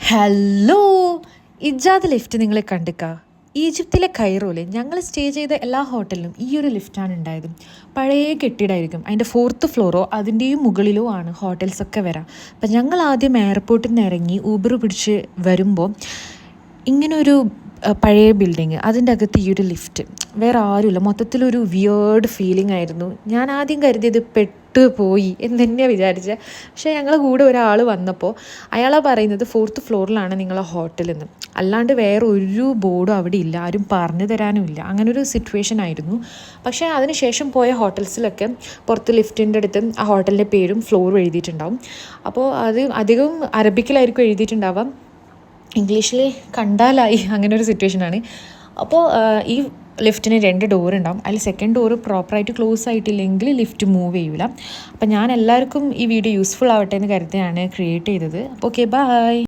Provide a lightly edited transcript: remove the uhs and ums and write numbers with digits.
Hello, ഇജാദ് lift നിങ്ങൾ കണ്ടിക്ക? ഈജിപ്തിലെ കൈറോയിൽ ഞങ്ങൾ സ്റ്റേ ചെയ്ത എല്ലാ ഹോട്ടലിലും ഈ ഒരു ലിഫ്റ്റാണ് ഉണ്ടായത്. പഴയ കെട്ടിടമായിരിക്കും, അതിൻ്റെ 4th ഫ്ലോറോ അതിൻ്റെയും മുകളിലോ ആണ് ഹോട്ടൽസൊക്കെ വരാം. അപ്പം ഞങ്ങൾ ആദ്യം എയർപോർട്ടിൽ നിന്ന് ഇറങ്ങി ഊബർ പിടിച്ച് വരുമ്പോൾ ഇങ്ങനൊരു പഴയ ബിൽഡിങ്, അതിൻ്റെ അകത്ത് ഈ ഒരു ലിഫ്റ്റ്, വേറെ ആരുമില്ല. മൊത്തത്തിലൊരു വിയേർഡ് ഫീലിംഗ് ആയിരുന്നു. ഞാൻ ആദ്യം കരുതിയത് പോയി എന്ന് തന്നെയാണ് വിചാരിച്ചത്. പക്ഷേ ഞങ്ങളെ കൂടെ ഒരാൾ വന്നപ്പോൾ അയാളാണ് പറയുന്നത് 4th ഫ്ലോറിലാണ് നിങ്ങളെ ഹോട്ടലെന്ന്. അല്ലാണ്ട് വേറെ ഒരു ബോർഡും അവിടെ ഇല്ല, ആരും പറഞ്ഞു തരാനും ഇല്ല. അങ്ങനൊരു സിറ്റുവേഷൻ ആയിരുന്നു. പക്ഷേ അതിന് ശേഷം പോയ ഹോട്ടൽസിലൊക്കെ പുറത്ത് ലിഫ്റ്റിൻ്റെ അടുത്ത് ആ ഹോട്ടലിൻ്റെ പേരും ഫ്ലോറും എഴുതിയിട്ടുണ്ടാവും. അപ്പോൾ അത് അധികം അറബിക്കിലായിരിക്കും എഴുതിയിട്ടുണ്ടാവാം, ഇംഗ്ലീഷിൽ കണ്ടാലായി, അങ്ങനെ ഒരു സിറ്റുവേഷനാണ്. അപ്പോൾ ഈ ലിഫ്റ്റിന് 2 ഡോർ ഉണ്ടാവും. അതിൽ സെക്കൻഡ് ഡോറ് പ്രോപ്പറായിട്ട് ക്ലോസ് ആയിട്ടില്ലെങ്കിൽ ലിഫ്റ്റ് മൂവ് ചെയ്യില്ല. അപ്പം ഞാൻ എല്ലാവർക്കും ഈ വീഡിയോ യൂസ്ഫുൾ ആവട്ടെ എന്ന് കരുതിയാണ് ക്രിയേറ്റ് ചെയ്തത്. അപ്പോൾ ഓക്കെ, ബൈ.